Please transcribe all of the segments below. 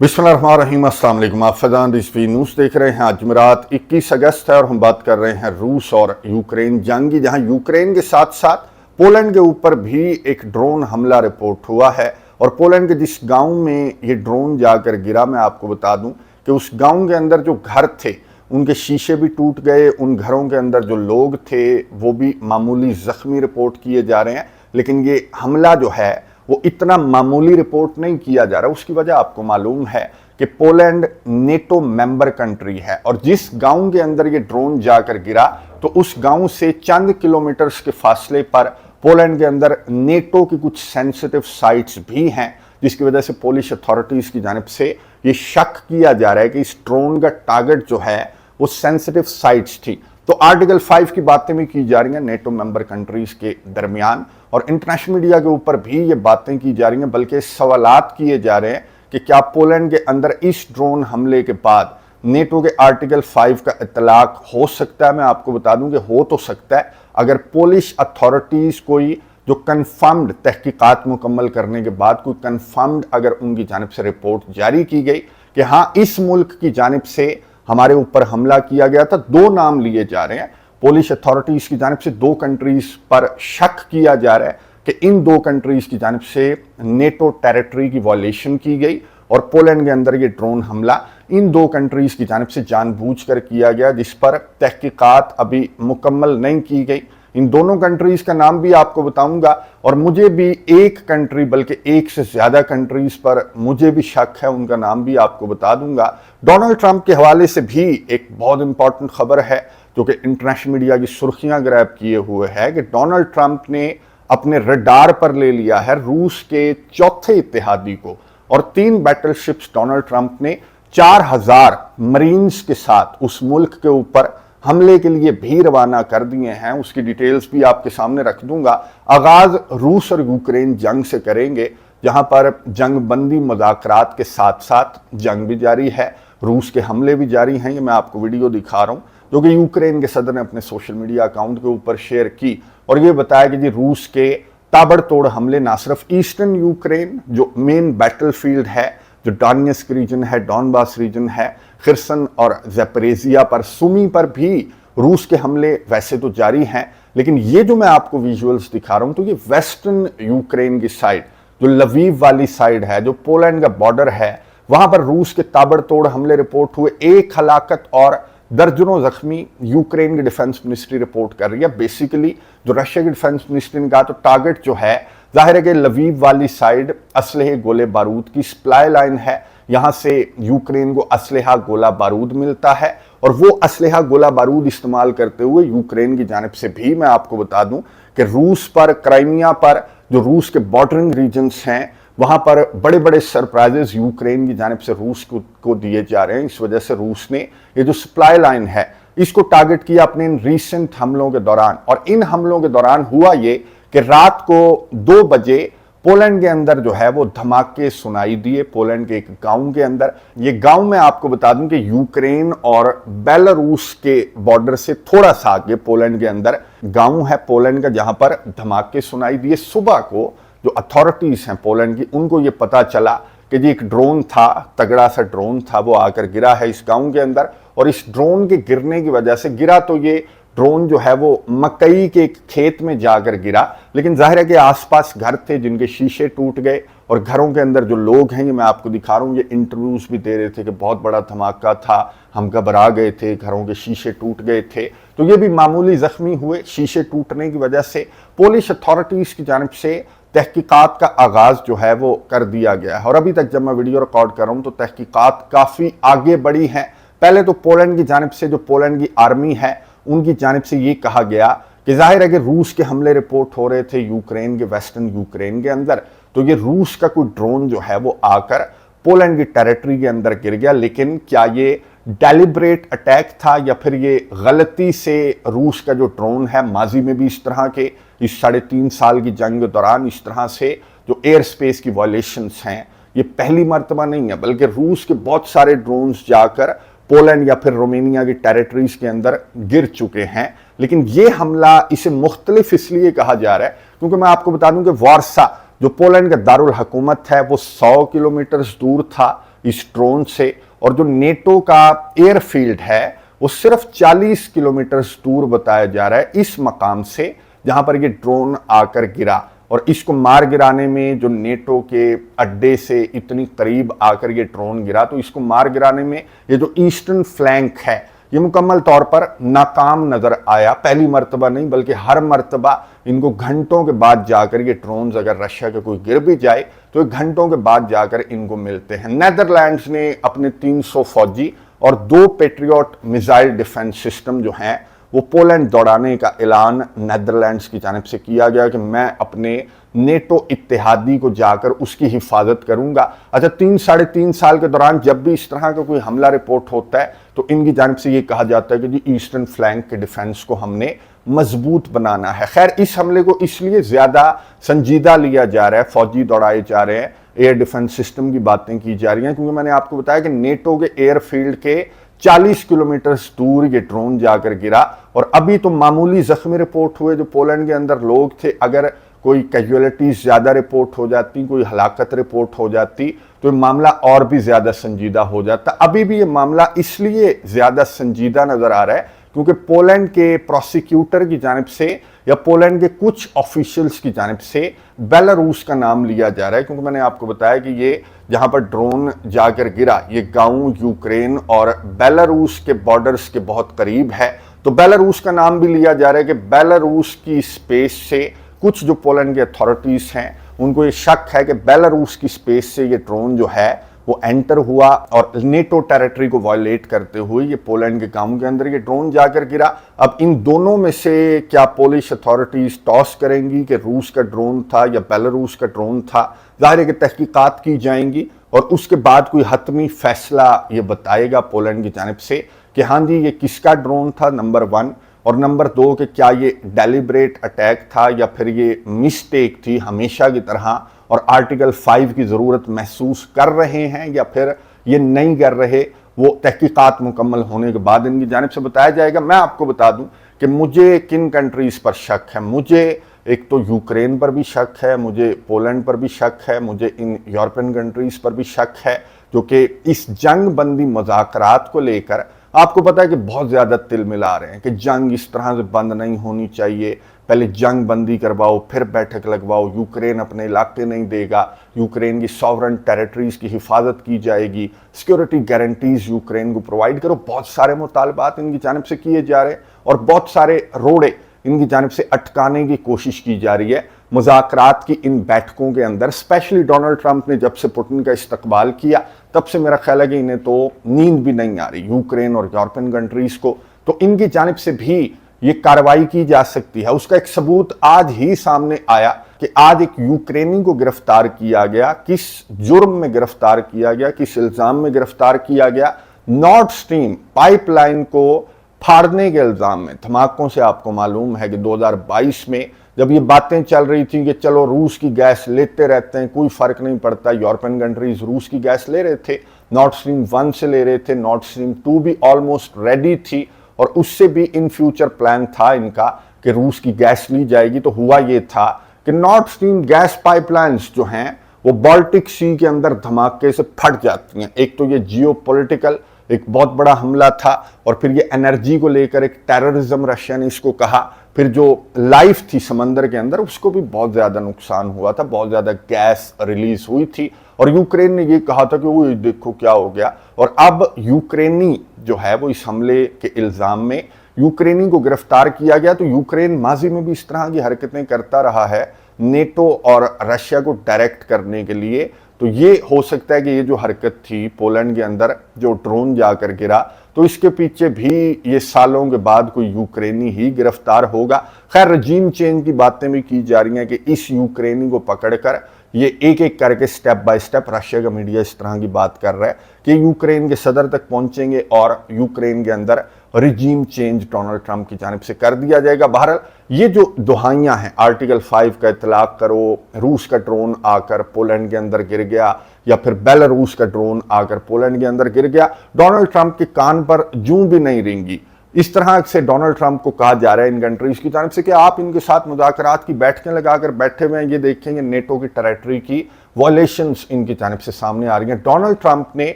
बिस्मिल्लाहिर्रहमानिर्रहीम, अस्सलाम वालेकुम। आप फैज़ान रिजवी न्यूज़ देख रहे हैं। आज जुमेरात 21 अगस्त है और हम बात कर रहे हैं रूस और यूक्रेन जंग की, जहां यूक्रेन के साथ साथ पोलैंड के ऊपर भी एक ड्रोन हमला रिपोर्ट हुआ है। और पोलैंड के जिस गांव में ये ड्रोन जाकर गिरा, मैं आपको बता दूं कि उस गांव के अंदर जो घर थे उनके शीशे भी टूट गए। उन घरों के अंदर जो लोग थे वो भी मामूली ज़ख्मी रिपोर्ट किए जा रहे हैं। लेकिन ये हमला जो है वो इतना मामूली रिपोर्ट नहीं किया जा रहा। उसकी वजह आपको मालूम है कि पोलैंड नेटो मेंबर कंट्री है और जिस गांव के अंदर ये ड्रोन जाकर गिरा तो उस गांव से चंद किलोमीटर्स के फासले पर पोलैंड के अंदर नेटो की कुछ सेंसिटिव साइट्स भी हैं, जिसकी वजह से पोलिश अथॉरिटीज़ की जानिब से ये शक किया जा रहा है कि इस ड्रोन का टारगेट जो है वो सेंसिटिव साइट्स थी। तो आर्टिकल 5 की बातें भी की जा रही हैं नेटो मेंबर कंट्रीज के दरमियान और इंटरनेशनल मीडिया के ऊपर भी ये बातें की जा रही हैं, बल्कि सवालात किए जा रहे हैं कि क्या पोलैंड के अंदर इस ड्रोन हमले के बाद नेटो के आर्टिकल 5 का इतलाक हो सकता है। मैं आपको बता दूं कि हो तो सकता है अगर पोलिश अथॉरिटीज़ कोई जो कन्फर्म्ड तहकीकात मुकम्मल करने के बाद कोई कन्फर्म्ड अगर उनकी जानिब से रिपोर्ट जारी की गई कि हाँ इस मुल्क की जानिब से हमारे ऊपर हमला किया गया था। दो नाम लिए जा रहे हैं पोलिश अथॉरिटीज़ की जानिब से, दो कंट्रीज़ पर शक किया जा रहा है कि इन दो कंट्रीज़ की जानिब से नेटो टेरिटरी की वॉयलेशन की गई और पोलैंड के अंदर ये ड्रोन हमला इन दो कंट्रीज़ की जानिब से जानबूझकर किया गया, जिस पर तहकीकात अभी मुकम्मल नहीं की गई। इन दोनों कंट्रीज़ का नाम भी आपको बताऊंगा और मुझे भी एक कंट्री बल्कि एक से ज़्यादा कंट्रीज़ पर मुझे भी शक है, उनका नाम भी आपको बता दूंगा। डोनाल्ड ट्रंप के हवाले से भी एक बहुत इंपॉर्टेंट खबर है जो कि इंटरनेशनल मीडिया की सुर्खियां ग्रैब किए हुए है कि डोनाल्ड ट्रंप ने अपने रडार पर ले लिया है रूस के चौथे इत्तेहादी को और 3 बैटलशिप्स डोनाल्ड ट्रंप ने 4000 मरीन्स के साथ उस मुल्क के ऊपर हमले के लिए भी रवाना कर दिए हैं। उसकी डिटेल्स भी आपके सामने रख दूंगा। आगाज रूस और यूक्रेन जंग से करेंगे, जहां पर जंग बंदी मुज़ाकरात के साथ साथ जंग भी जारी है, रूस के हमले भी जारी हैं। ये मैं आपको वीडियो दिखा रहा हूं जो कि यूक्रेन के सदर ने अपने सोशल मीडिया अकाउंट के ऊपर शेयर की और ये बताया कि जी रूस के ताबड़तोड़ हमले ना सिर्फ ईस्टर्न यूक्रेन जो मेन बैटलफील्ड है, जो डॉनेट्स्क रीजन है, डॉनबास रीजन है, खिर्सन और ज़ैपोरिज़िया पर, सुमी पर भी रूस के हमले वैसे तो जारी हैं। लेकिन ये जो मैं आपको विजुअल्स दिखा रहा हूं तो ये वेस्टर्न यूक्रेन की साइड जो लवीव वाली साइड है, जो पोलैंड का बॉर्डर है, वहां पर रूस के ताबड़तोड़ हमले रिपोर्ट हुए। 1 हलाकत और दर्जनों जख्मी यूक्रेन की डिफेंस मिनिस्ट्री रिपोर्ट कर रही है। बेसिकली जो रशिया की डिफेंस मिनिस्ट्री ने कहा तो टारगेट जो है जाहिर है कि लवीव वाली साइड असलहे गोले बारूद की सप्लाई लाइन है, यहां से यूक्रेन को असलहा गोला बारूद मिलता है और वो असलहा गोला बारूद इस्तेमाल करते हुए यूक्रेन की जानिब से भी मैं आपको बता दूं कि रूस पर, क्राइमिया पर, जो रूस के बॉर्डरिंग रीजन्स हैं वहां पर बड़े बड़े सरप्राइजेस यूक्रेन की जानिब से रूस को दिए जा रहे हैं। इस वजह से रूस ने ये जो सप्लाई लाइन है इसको टारगेट किया अपने इन रीसेंट हमलों के दौरान। और इन हमलों के दौरान हुआ ये कि रात को 2 बजे पोलैंड के अंदर जो है वो धमाके सुनाई दिए। पोलैंड के एक गांव के अंदर, ये गांव मैं आपको बता दूं कि यूक्रेन और बेलारूस के बॉर्डर से थोड़ा सा आगे पोलैंड के अंदर गांव है पोलैंड का, जहां पर धमाके सुनाई दिए। सुबह को जो अथॉरिटीज हैं पोलैंड की, उनको ये पता चला कि जी एक ड्रोन था, तगड़ा सा ड्रोन था, वो आकर गिरा है इस गांव के अंदर। और इस ड्रोन के गिरने की वजह से, गिरा तो ये ड्रोन जो है वो मकई के एक खेत में जाकर गिरा, लेकिन जाहिर है कि आसपास घर थे जिनके शीशे टूट गए और घरों के अंदर जो लोग हैं, ये मैं आपको दिखा रहा हूँ, ये इंटरव्यूज भी दे रहे थे कि बहुत बड़ा धमाका था, हम घबरा गए थे, घरों के शीशे टूट गए थे। तो ये भी मामूली जख्मी हुए शीशे टूटने की वजह से। पोलिश अथॉरिटीज की जानिब से तहकीकात का आगाज जो है वो कर दिया गया है और अभी तक जब मैं वीडियो रिकॉर्ड कर रहा हूँ तो तहकीकात काफ़ी आगे बढ़ी हैं। पहले तो पोलैंड की जानिब से, जो पोलैंड की आर्मी है, उनकी जानिब से ये कहा गया कि जाहिर है कि रूस के हमले रिपोर्ट हो रहे थे यूक्रेन के, वेस्टर्न यूक्रेन के अंदर, तो ये रूस का कोई ड्रोन जो है वो आकर पोलैंड की टेरिटरी के अंदर गिर गया। लेकिन क्या ये डेलिब्रेट अटैक था या फिर ये गलती से रूस का जो ड्रोन है, माजी में भी इस तरह के, इस 3.5 साल की जंग के दौरान इस तरह से जो एयर स्पेस की वॉयलेशंस हैं, ये पहली मर्तबा नहीं है, बल्कि रूस के बहुत सारे ड्रोन्स जाकर पोलैंड या फिर रोमानिया की टेरिटरीज के अंदर गिर चुके हैं। लेकिन ये हमला इसे मुख्तलिफ इसलिए कहा जा रहा है क्योंकि मैं आपको बता दूं कि वारसा जो पोलैंड का दारुल हुकूमत है वो 100 किलोमीटर दूर था, इस ड्रोन से। और जो नेटो का एयरफील्ड है वो सिर्फ 40 किलोमीटर दूर बताया जा रहा है इस मकाम से जहां पर ये ड्रोन आकर गिरा। और इसको मार गिराने में जो नेटो के अड्डे से इतनी करीब आकर ये ड्रोन गिरा, तो इसको मार गिराने में ये जो ईस्टर्न फ्लैंक है ये मुकम्मल तौर पर नाकाम नजर आया। पहली मर्तबा नहीं बल्कि हर मर्तबा इनको घंटों के बाद जाकर ये ड्रोन्स, अगर रशिया के कोई गिर भी जाए तो ये घंटों के बाद जाकर इनको मिलते हैं। नेदरलैंड्स ने अपने 300 फौजी और 2 पेट्रियट मिसाइल डिफेंस सिस्टम जो हैं वो पोलैंड दौड़ाने का ऐलान नेदरलैंड्स की जानिब से किया गया कि मैं अपने नेटो इत्तेहादी को जाकर उसकी हिफाजत करूंगा। अच्छा, 3-3.5 साल के दौरान जब भी इस तरह का कोई हमला रिपोर्ट होता है तो इनकी जानिब से ये कहा जाता है कि जी ईस्टर्न फ्लैंक के डिफेंस को हमने मजबूत बनाना है। खैर, इस हमले को इसलिए ज्यादा संजीदा लिया जा रहा है, फौजी दौड़ाए जा रहे हैं, एयर डिफेंस सिस्टम की बातें की जा रही हैं, क्योंकि मैंने आपको बताया कि नेटो के एयरफील्ड के 40 किलोमीटर दूर ये ड्रोन जाकर गिरा। और अभी तो मामूली जख्मी रिपोर्ट हुए जो पोलैंड के अंदर लोग थे। अगर कोई कैजुअलिटीज ज्यादा रिपोर्ट हो जाती, कोई हलाकत रिपोर्ट हो जाती तो ये मामला और भी ज्यादा संजीदा हो जाता। अभी भी ये मामला इसलिए ज्यादा संजीदा नजर आ रहा है क्योंकि पोलैंड के प्रोसिक्यूटर की जानिब से या पोलैंड के कुछ ऑफिशियल्स की जानिब से बेलारूस का नाम लिया जा रहा है, क्योंकि मैंने आपको बताया कि ये जहां पर ड्रोन जाकर गिरा ये गांव यूक्रेन और बेलारूस के बॉर्डर्स के बहुत करीब है। तो बेलारूस का नाम भी लिया जा रहा है कि बेलारूस की स्पेस से कुछ जो पोलैंड के अथॉरिटीज हैं उनको ये शक है कि बेलारूस की स्पेस से ये ड्रोन जो है वो एंटर हुआ और नेटो टेरिटरी को वायलेट करते हुए ये पोलैंड के गांव के अंदर ये ड्रोन जाकर गिरा। अब इन दोनों में से क्या पोलिश अथॉरिटीज टॉस करेंगी कि रूस का ड्रोन था या बेलारूस का ड्रोन था? जाहिर है कि तहकीकात की जाएंगी और उसके बाद कोई हतमी फैसला ये बताएगा पोलैंड की जानिब से कि हाँ जी ये किसका ड्रोन था, नंबर 1, और नंबर 2 कि क्या ये डेलिब्रेट अटैक था या फिर ये मिस्टेक थी हमेशा की तरह और आर्टिकल 5 की ज़रूरत महसूस कर रहे हैं या फिर ये नहीं कर रहे। वो तहकीकात मुकम्मल होने के बाद इनकी जानिब से बताया जाएगा। मैं आपको बता दूं कि मुझे किन कंट्रीज़ पर शक है। मुझे एक तो यूक्रेन पर भी शक है, मुझे पोलैंड पर भी शक है, मुझे इन यूरोपियन कंट्रीज़ पर भी शक है जो कि इस जंग बंदी मुज़ाकरात को लेकर आपको पता है कि बहुत ज़्यादा तिल मिला रहे हैं कि जंग इस तरह से बंद नहीं होनी चाहिए, पहले जंग बंदी करवाओ फिर बैठक लगवाओ, यूक्रेन अपने इलाके नहीं देगा, यूक्रेन की सॉवरन टेरिटरीज की हिफाजत की जाएगी, सिक्योरिटी गारंटीज यूक्रेन को प्रोवाइड करो। बहुत सारे मुतालबात इनकी जानिब से किए जा रहे हैं और बहुत सारे रोड़े इनकी जानिब से अटकाने की कोशिश की जा रही है मुज़ाकरात की इन बैठकों के अंदर। स्पेशली डोनाल्ड ट्रंप ने जब से पुतिन का इस्तकबाल किया तब से मेरा ख्याल है कि इन्हें तो नींद भी नहीं आ रही यूक्रेन और यूरोपियन कंट्रीज को। तो इनकी जानिब से भी ये कार्रवाई की जा सकती है। उसका एक सबूत आज ही सामने आया कि आज एक यूक्रेनी को गिरफ्तार किया गया। किस जुर्म में गिरफ्तार किया गया, किस इल्जाम में गिरफ्तार किया गया? नॉर्ड स्ट्रीम पाइपलाइन को फाड़ने के इल्जाम में। धमाकों से आपको मालूम है कि 2022 में जब ये बातें चल रही थी कि चलो रूस की गैस लेते रहते हैं, कोई फर्क नहीं पड़ता, यूरोपियन कंट्रीज रूस की गैस ले रहे थे, नॉर्ड स्ट्रीम 1 से ले रहे थे, नॉर्ड स्ट्रीम 2 भी ऑलमोस्ट रेडी थी और उससे भी इन फ्यूचर प्लान था इनका कि रूस की गैस ली जाएगी। तो हुआ ये था कि नॉर्ड स्ट्रीम गैस पाइपलाइंस जो हैं वो बाल्टिक सी के अंदर धमाके से फट जाती हैं। एक तो ये जियोपॉलिटिकल एक बहुत बड़ा हमला था और फिर ये एनर्जी को लेकर एक टेररिज्म रशिया ने इसको कहा। फिर जो लाइफ थी समंदर के अंदर उसको भी बहुत ज़्यादा नुकसान हुआ था, बहुत ज़्यादा गैस रिलीज हुई थी और यूक्रेन ने ये कहा था कि वो देखो क्या हो गया। और अब यूक्रेनी जो है वो इस हमले के इल्ज़ाम में यूक्रेनी को गिरफ्तार किया गया। तो यूक्रेन माजी में भी इस तरह की हरकतें करता रहा है नेटो और रशिया को डायरेक्ट करने के लिए। तो ये हो सकता है कि ये जो हरकत थी पोलैंड के अंदर जो ड्रोन जाकर गिरा तो इसके पीछे भी ये सालों के बाद कोई यूक्रेनी ही गिरफ्तार होगा। खैर, रजीम चेंज की बातें भी की जा रही हैं कि इस यूक्रेनी को पकड़कर ये एक एक करके स्टेप बाय स्टेप रशिया का मीडिया इस तरह की बात कर रहा है कि यूक्रेन के सदर तक पहुंचेंगे और यूक्रेन के अंदर रिजीम चेंज डोनाल्ड ट्रंप की जानिब से कर दिया जाएगा। बहरहाल ये जो दुहाइयां हैं आर्टिकल 5 का इतलाक करो, रूस का ड्रोन आकर पोलैंड के अंदर गिर गया या फिर बेलारूस का ड्रोन आकर पोलैंड के अंदर गिर गया, डोनाल्ड ट्रंप के कान पर जूं भी नहीं रेंगी। इस तरह से डोनाल्ड ट्रंप को कहा जा रहा है इन कंट्रीज की जानिब से कि आप इनके साथ मुज़ाकरात की बैठकें लगाकर बैठे हुए हैं, ये देखेंगे नेटो की टेरिटरी की वॉयलेशंस इनकी जानिब से सामने आ रही हैं। डोनाल्ड ट्रंप ने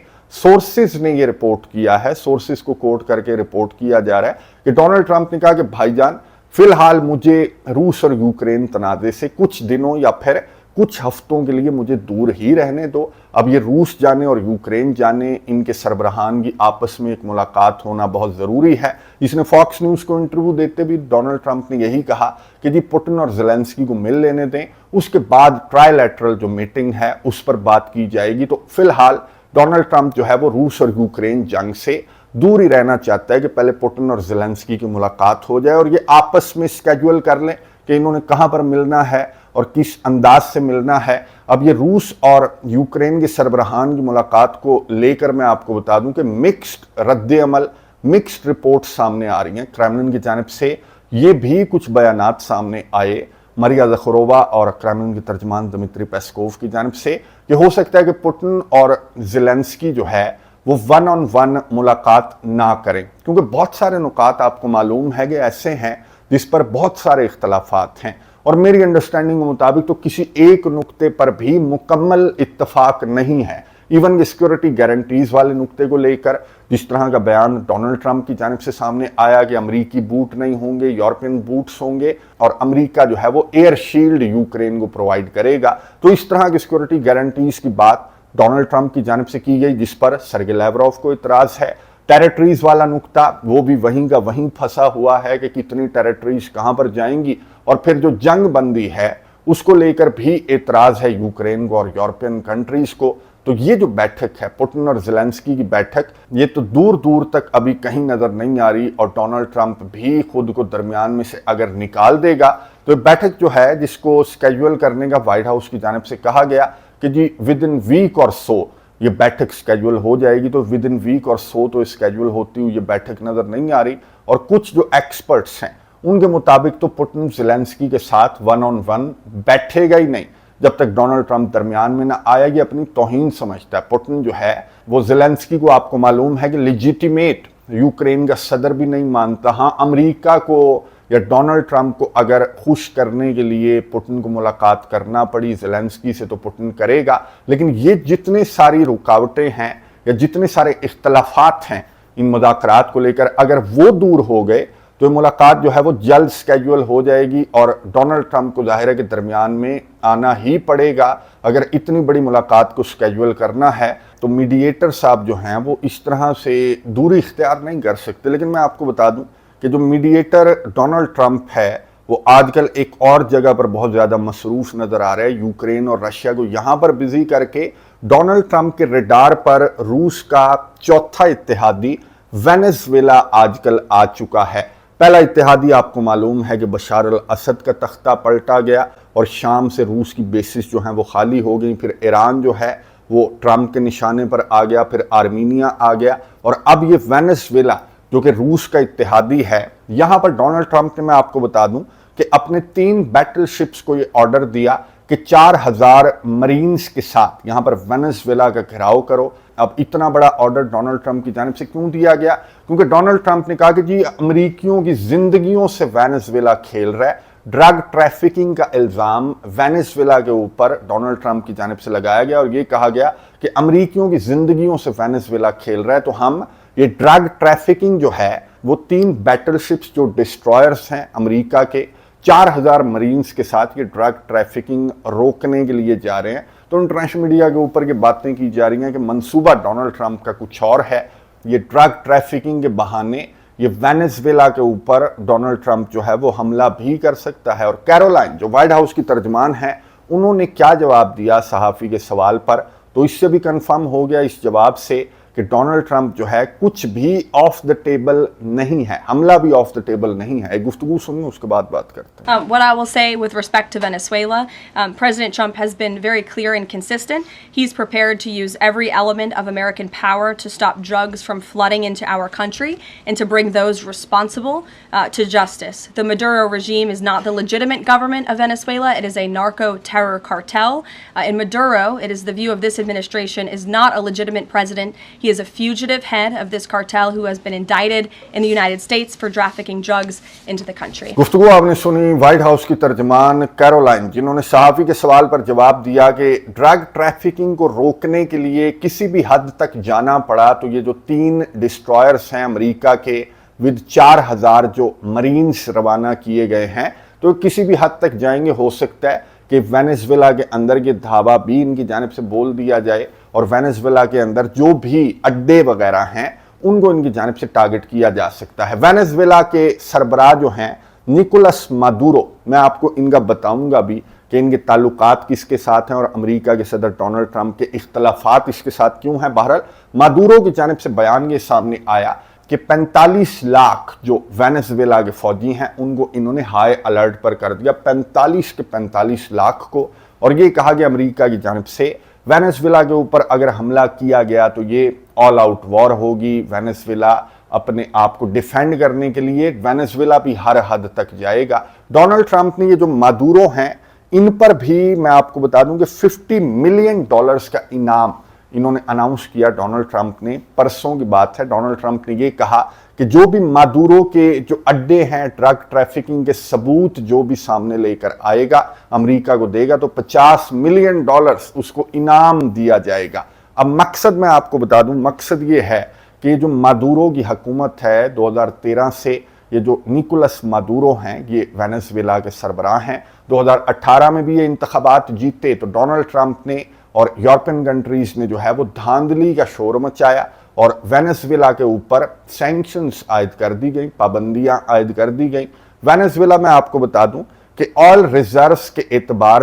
सोर्सेज ने ये रिपोर्ट किया है, सोर्सेज को कोट करके रिपोर्ट किया जा रहा है कि डोनाल्ड ट्रंप ने कहा कि भाईजान फिलहाल मुझे रूस और यूक्रेन तनाज़े से कुछ दिनों या फिर कुछ हफ्तों के लिए मुझे दूर ही रहने दो। अब ये रूस जाने और यूक्रेन जाने, इनके सरबराहान की आपस में एक मुलाकात होना बहुत ज़रूरी है। इसने फॉक्स न्यूज़ को इंटरव्यू देते भी डोनाल्ड ट्रंप ने यही कहा कि जी पुतिन और ज़ेलेंस्की को मिल लेने दें, उसके बाद ट्राइलैटरल जो मीटिंग है उस पर बात की जाएगी। तो फिलहाल डोनाल्ड ट्रंप जो है वो रूस और यूक्रेन जंग से दूर ही रहना चाहता है कि पहले पुतिन और ज़ेलेंस्की की मुलाकात हो जाए और ये आपस में स्केड्यूल कर लें कि इन्होंने कहां पर मिलना है और किस अंदाज से मिलना है। अब ये रूस और यूक्रेन के सरबराहान की मुलाकात को लेकर मैं आपको बता दूं कि मिक्स्ड रद्द-ए-अमल, मिक्स्ड रिपोर्ट सामने आ रही हैं। क्रेमलिन की जानिब से ये भी कुछ बयानात सामने आए मरिया ज़खरोवा और क्रेमलिन के तर्जमान दिमित्री पेस्कोव की जानिब से कि हो सकता है कि पुतिन और ज़ेलेंस्की जो है वो वन ऑन वन मुलाकात ना करें, क्योंकि बहुत सारे नुकात आपको मालूम है कि ऐसे हैं जिस पर बहुत सारे इख्तलाफात हैं और मेरी अंडरस्टैंडिंग के मुताबिक तो किसी एक नुक्ते पर भी मुकम्मल इत्तफाक नहीं है। इवन सिक्योरिटी गारंटीज वाले नुक्ते को लेकर जिस तरह का बयान डोनाल्ड ट्रंप की जानिब से सामने आया कि अमरीकी बूट नहीं होंगे, यूरोपियन बूट्स होंगे और अमरीका जो है वो एयर शील्ड यूक्रेन को प्रोवाइड करेगा, तो इस तरह की सिक्योरिटी गारंटीज की बात डोनाल्ड ट्रंप की जानिब से की गई, जिस पर सर्गे लैवरोव को इतराज है। टेरिटरीज वाला नुक्ता वो भी वहीं का वहीं फंसा हुआ है कि कितनी टेरिटरीज कहां पर जाएंगी, और फिर जो जंग बंदी है उसको लेकर भी एतराज है यूक्रेन को और यूरोपियन कंट्रीज को। तो ये जो बैठक है पुतिन और ज़ेलेंस्की की बैठक, ये तो दूर दूर तक अभी कहीं नजर नहीं आ रही और डोनाल्ड ट्रंप भी खुद को दरमियान में से अगर निकाल देगा तो बैठक जो है जिसको स्केड्यूल करने का व्हाइट हाउस की जानिब से कहा गया कि जी विद इन वीक और सो ये बैठक स्केड्यूल हो जाएगी, तो विद इन वीक और सो तो स्केड्यूल होती हुई ये बैठक नजर नहीं आ रही। और कुछ जो एक्सपर्ट्स हैं उनके मुताबिक तो पुतिन ज़ेलेंस्की के साथ वन ऑन वन बैठेगा ही नहीं जब तक डोनाल्ड ट्रंप दरमियान में ना आया। ये अपनी तौहीन समझता है। पुतिन जो है वो ज़ेलेंस्की को आपको मालूम है कि लेजिटिमेट यूक्रेन का सदर भी नहीं मानता। हाँ, अमेरिका को या डोनाल्ड ट्रंप को अगर खुश करने के लिए पुतिन को मुलाकात करना पड़ी ज़ेलेंस्की से तो पुतिन करेगा, लेकिन ये जितने सारी रुकावटें हैं या जितने सारे इख्तलाफात हैं इन मुज़ाकरात को लेकर, अगर वो दूर हो गए तो ये मुलाकात जो है वो जल्द स्केड्यूल हो जाएगी और डोनाल्ड ट्रंप को ज़ाहिर है कि दरमियान में आना ही पड़ेगा। अगर इतनी बड़ी मुलाकात को स्केड्यूल करना है तो मीडिएटर साहब जो हैं वो इस तरह से दूरी इख्तियार नहीं कर सकते। लेकिन मैं आपको बता दूं कि जो मीडिएटर डोनाल्ड ट्रंप है वो आजकल एक और जगह पर बहुत ज़्यादा मसरूफ़ नज़र आ रहा है। यूक्रेन और रशिया को यहाँ पर बिजी करके डोनाल्ड ट्रंप के रडार पर रूस का चौथा इत्तेहादी वेनेजुएला आजकल आ चुका है। पहला इत्तेहादी आपको मालूम है कि बशार अल असद का तख्ता पलटा गया और शाम से रूस की बेसिस जो हैं वो खाली हो गई। फिर ईरान जो है वो ट्रंप के निशाने पर आ गया, फिर आर्मीनिया आ गया और अब ये वेनेजुएला जो कि रूस का इत्तेहादी है। यहाँ पर डोनाल्ड ट्रंप ने, मैं आपको बता दूं कि अपने 3 बैटल शिप्स को ये ऑर्डर दिया कि 4000 मरीन्स के साथ यहाँ पर वेनेजुएला का घेराव करो। अब इतना बड़ा ऑर्डर डोनाल्ड ट्रंप की जानिब से क्यों दिया गया? क्योंकि डोनाल्ड ट्रंप ने कहा कि जी अमरीकियों की जिंदगियों से वेनेजुएला खेल रहा है। ड्रग ट्रैफिकिंग का इल्ज़ाम वेनेजुएला के ऊपर डोनाल्ड ट्रंप की जानिब से लगाया गया और ये कहा गया कि अमरीकियों की जिंदगियों से वेनेजुएला खेल रहा है, तो हम ये ड्रग ट्रैफिकिंग जो है वो 3 बैटल शिप्स जो डिस्ट्रॉयर्स हैं अमेरिका के 4000 मरीन्स के साथ ये ड्रग ट्रैफिकिंग रोकने के लिए जा रहे हैं। तो इंटरनेशनल मीडिया के ऊपर ये बातें की जा रही हैं कि मंसूबा डोनाल्ड ट्रंप का कुछ और है। ये ड्रग ट्रैफिकिंग के बहाने ये वेनेजुएला के ऊपर डोनाल्ड ट्रंप जो है वो हमला भी कर सकता है। और कैरोलाइन जो व्हाइट हाउस की तर्जमान है, उन्होंने क्या जवाब दिया सहाफ़ी के सवाल पर, तो इससे भी कंफर्म हो गया इस जवाब से कि डोनाल्ड ट्रंप जो है कुछ भी ऑफ द टेबल नहीं है, हमला भी ऑफ द टेबल नहीं है। एक गुफ्तगू सुनिए, उसके बाद बात करते हैं। What I will say with respect to Venezuela, President Trump has been very clear and consistent. He's prepared to use every element of American power to stop drugs from flooding into our country and to bring those responsible to justice. The Maduro regime is not the legitimate government of Venezuela. It is a narco-terror cartel. In Maduro, it is the view of this administration, is not a legitimate president. He He is a fugitive head of this cartel who has been indicted in the United States for trafficking drugs into the country. गुफ्तगू आपने सुनी white house की तर्जमान Caroline, जिन्होंने सहाफ़ी के सवाल पर जवाब दिया कि ड्रग ट्रैफिकिंग को रोकने के लिए किसी भी हद तक जाना पड़ा तो ये जो 3 डिस्ट्रॉयर्स हैं अमेरिका के विद 4000 जो मरीन्स रवाना किए गए हैं, तो किसी भी हद तक जाएंगे। हो सकता है कि वेनेजुएला के अंदर ये धावा भी इनकी जानिब से बोल दिया जाए और वेनेजुएला के अंदर जो भी अड्डे वगैरह हैं उनको इनकी जानिब से टारगेट किया जा सकता है। वेनेजुएला के सरबराह जो हैं निकोलस मादुरो, मैं आपको इनका बताऊंगा भी कि इनके ताल्लुकात किसके साथ हैं और अमेरिका के सदर डोनाल्ड ट्रंप के इख्तलाफात इसके साथ क्यों हैं। बहरहाल मादुरो की जानिब से बयान ये सामने आया कि 45 लाख जो वेनेजुएला के फौजी हैं उनको इन्होंने हाई अलर्ट पर कर दिया, 45 के 45 लाख को, और ये कहा गया अमेरिका की जानिब से वेनेजुएला के ऊपर अगर हमला किया गया तो ये ऑल आउट वॉर होगी। वेनेजुएला अपने आप को डिफेंड करने के लिए वेनेजुएला भी हर हद तक जाएगा। डोनाल्ड ट्रंप ने ये जो मादुरो हैं इन पर भी मैं आपको बता दूं कि $50 मिलियन का इनाम इन्होंने अनाउंस किया। डोनाल्ड ट्रंप ने, परसों की बात है, डोनाल्ड ट्रंप ने ये कहा कि जो भी मादुरो के जो अड्डे हैं ड्रग ट्रैफिकिंग के सबूत जो भी सामने लेकर आएगा अमेरिका को देगा तो $50 मिलियन उसको इनाम दिया जाएगा। अब मकसद मैं आपको बता दूं, मकसद ये है कि जो मादुरो की हुकूमत है 2013 से, ये जो निकोलस मादुरो हैं ये वेनेजुएला के सरबराह हैं। 2018 में भी ये इंतखाबात जीते तो डोनाल्ड ट्रंप ने और यूरोपियन कंट्रीज ने जो है वो धांधली का शोर मचाया और वेनेजुएला के ऊपर सैंक्शंस आयद कर दी गई, पाबंदियां आयद कर दी गई। वेनेजुएला में आपको बता दूं कि ऑयल रिजर्व्स के एतबार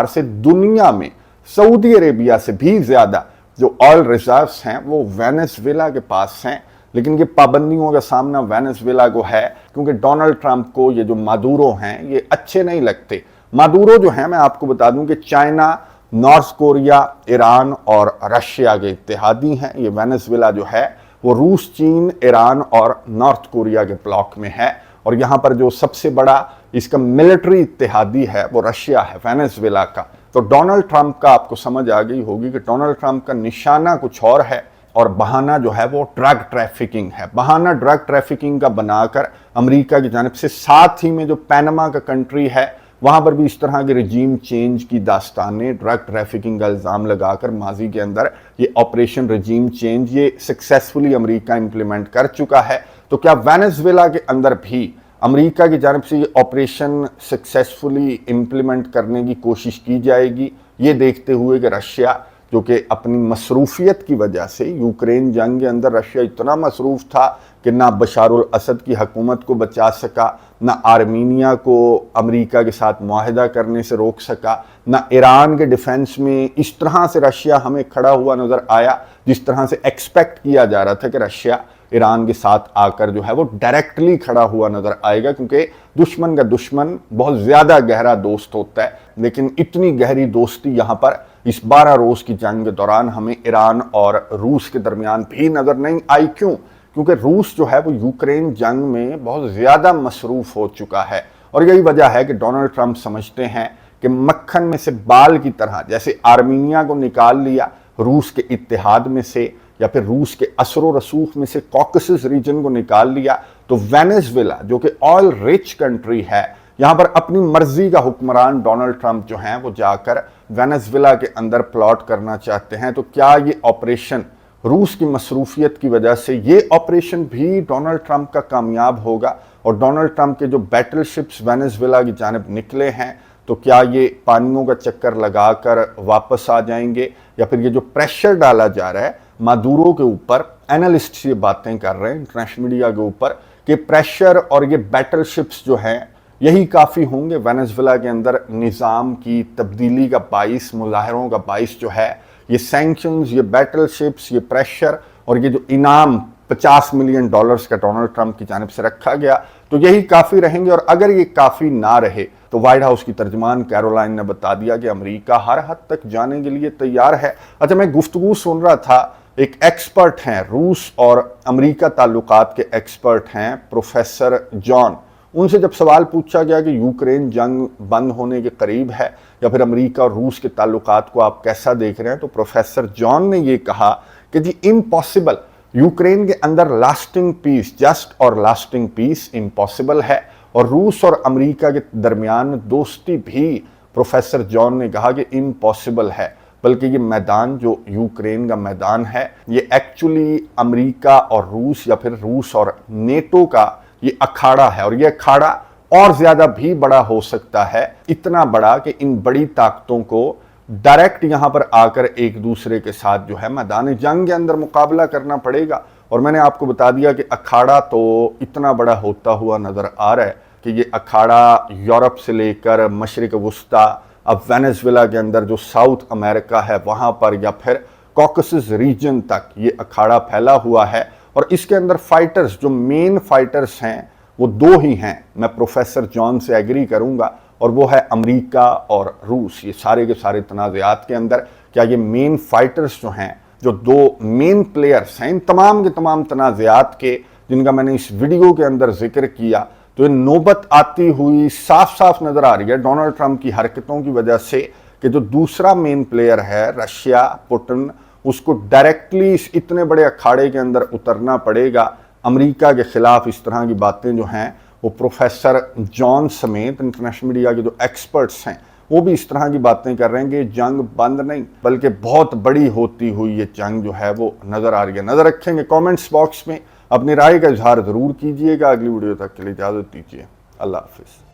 से दुनिया में सऊदी अरेबिया से भी ज्यादा जो ऑयल रिजर्व्स हैं वो वेनेजुएला के पास हैं, लेकिन ये पाबंदियों का सामना वेनेजुएला को है क्योंकि डोनाल्ड ट्रंप को ये जो मादुरो हैं ये अच्छे नहीं लगते। मादुरो जो है मैं आपको बता दूं कि चाइना, नॉर्थ कोरिया, ईरान और रशिया के इत्तेहादी हैं। ये वेनेजुएला जो है वो रूस, चीन, ईरान और नॉर्थ कोरिया के ब्लॉक में है और यहाँ पर जो सबसे बड़ा इसका मिलिट्री इत्तेहादी है वो रशिया है वेनेजुएला का। तो डोनाल्ड ट्रंप का आपको समझ आ गई होगी कि डोनाल्ड ट्रंप का निशाना कुछ और है और बहाना जो है वो ड्रग ट्रैफिकिंग है। बहाना ड्रग ट्रैफिकिंग का बनाकर अमेरिका की जानिब से, साथ ही में जो पैनामा का कंट्री है वहां पर भी इस तरह के रजीम चेंज की दास्तानें, ड्रग ट्रैफिकिंग का इल्ज़ाम लगाकर माजी के अंदर ये ऑपरेशन रजीम चेंज ये सक्सेसफुली अमेरिका इंप्लीमेंट कर चुका है। तो क्या वेनेजुएला के अंदर भी अमेरिका की जानिब से ये ऑपरेशन सक्सेसफुली इंप्लीमेंट करने की कोशिश की जाएगी, ये देखते हुए कि रशिया जो कि अपनी मसरूफियत की वजह से यूक्रेन जंग के अंदर रशिया इतना मसरूफ़ था कि ना बशारुल असद की हुकूमत को बचा सका, ना आर्मीनिया को अमेरिका के साथ मुआहदा करने से रोक सका, ना ईरान के डिफेंस में इस तरह से रशिया हमें खड़ा हुआ नज़र आया जिस तरह से एक्सपेक्ट किया जा रहा था कि रशिया ईरान के साथ आकर जो है वो डायरेक्टली खड़ा हुआ नज़र आएगा, क्योंकि दुश्मन का दुश्मन बहुत ज़्यादा गहरा दोस्त होता है। लेकिन इतनी गहरी दोस्ती यहाँ पर इस 12 रोज़ की जंग के दौरान हमें ईरान और रूस के दरमियान भी नज़र नहीं आई। क्यों? क्योंकि रूस जो है वो यूक्रेन जंग में बहुत ज़्यादा मसरूफ़ हो चुका है और यही वजह है कि डोनाल्ड ट्रंप समझते हैं कि मक्खन में से बाल की तरह, जैसे आर्मीनिया को निकाल लिया रूस के इत्तेहाद में से या फिर रूस के असर व रसूख में से कॉकेसस रीजन को निकाल लिया, तो वेनेजुएला जो कि ऑयल रिच कंट्री है, यहाँ पर अपनी मर्जी का हुक्मरान डोनाल्ड ट्रंप जो हैं वो जाकर वेनेजुएला के अंदर प्लॉट करना चाहते हैं। तो क्या ये ऑपरेशन रूस की मसरूफियत की वजह से ये ऑपरेशन भी डोनाल्ड ट्रंप का कामयाब होगा और डोनाल्ड ट्रंप के जो बैटल शिप्स वेनेजुएला की जानिब निकले हैं तो क्या ये पानियों का चक्कर लगाकर वापस आ जाएंगे, या फिर ये जो प्रेशर डाला जा रहा है मादुरो के ऊपर, एनालिस्ट ये बातें कर रहे हैं इंटरनेशनल मीडिया के ऊपर कि प्रेशर और ये बैटल शिप्स जो हैं यही काफ़ी होंगे वेनेजुएला के अंदर निज़ाम की तब्दीली का बाइस, मुजाहरों का बाइस जो है ये सैंक्शंस, ये बैटल शिप्स, ये प्रेशर और ये जो इनाम $50 मिलियन का डोनाल्ड ट्रंप की जानिब से रखा गया, तो यही काफ़ी रहेंगे। और अगर ये काफ़ी ना रहे तो व्हाइट हाउस की तर्जमान कैरोलाइन ने बता दिया कि अमेरिका हर हद तक जाने के लिए तैयार है। अच्छा, मैं गुफ्तगू सुन रहा था, एक एक्सपर्ट हैं, रूस और अमेरिका ताल्लुकात के एक्सपर्ट हैं प्रोफेसर जॉन, उनसे जब सवाल पूछा गया कि यूक्रेन जंग बंद होने के करीब है या फिर अमेरिका और रूस के ताल्लुकात को आप कैसा देख रहे हैं, तो प्रोफेसर जॉन ने ये कहा कि जी इम्पॉसिबल, यूक्रेन के अंदर लास्टिंग पीस, जस्ट और लास्टिंग पीस इम्पॉसिबल है। और रूस और अमेरिका के दरमियान दोस्ती भी प्रोफेसर जॉन ने कहा कि इम्पॉसिबल है, बल्कि ये मैदान जो यूक्रेन का मैदान है ये एक्चुअली अमेरिका और रूस या फिर रूस और नेटो का ये अखाड़ा है, और ये अखाड़ा और ज्यादा भी बड़ा हो सकता है, इतना बड़ा कि इन बड़ी ताकतों को डायरेक्ट यहां पर आकर एक दूसरे के साथ जो है मैदान जंग के अंदर मुकाबला करना पड़ेगा। और मैंने आपको बता दिया कि अखाड़ा तो इतना बड़ा होता हुआ नजर आ रहा है कि ये अखाड़ा यूरोप से लेकर मशरिक वस्ता, अब वेनेजुएला के अंदर जो साउथ अमेरिका है वहां पर, या फिर कॉकसस रीजन तक ये अखाड़ा फैला हुआ है। और इसके अंदर फाइटर्स, जो मेन फाइटर्स हैं वो दो ही हैं, मैं प्रोफेसर जॉन से एग्री करूंगा, और वो है अमेरिका और रूस। ये सारे के सारे तनाज़ात के अंदर क्या ये मेन फाइटर्स जो हैं, जो दो मेन प्लेयर्स हैं इन तमाम के तमाम तनाज़ात के, जिनका मैंने इस वीडियो के अंदर जिक्र किया, तो ये नौबत आती हुई साफ साफ नजर आ रही है डोनाल्ड ट्रंप की हरकतों की वजह से कि जो दूसरा मेन प्लेयर है रशिया, पुतिन, उसको डायरेक्टली इस इतने बड़े अखाड़े के अंदर उतरना पड़ेगा। अमेरिका के खिलाफ इस तरह की बातें जो हैं वो प्रोफेसर जॉन समेत इंटरनेशनल मीडिया के जो एक्सपर्ट्स हैं वो भी इस तरह की बातें कर रहे हैं कि जंग बंद नहीं बल्कि बहुत बड़ी होती हुई ये जंग जो है वो नज़र आ रही है। नज़र रखेंगे, कमेंट्स बॉक्स में अपनी राय का इजहार ज़रूर कीजिएगा। अगली वीडियो तक के लिए इजाज़त दीजिए। अल्लाह हाफिज़।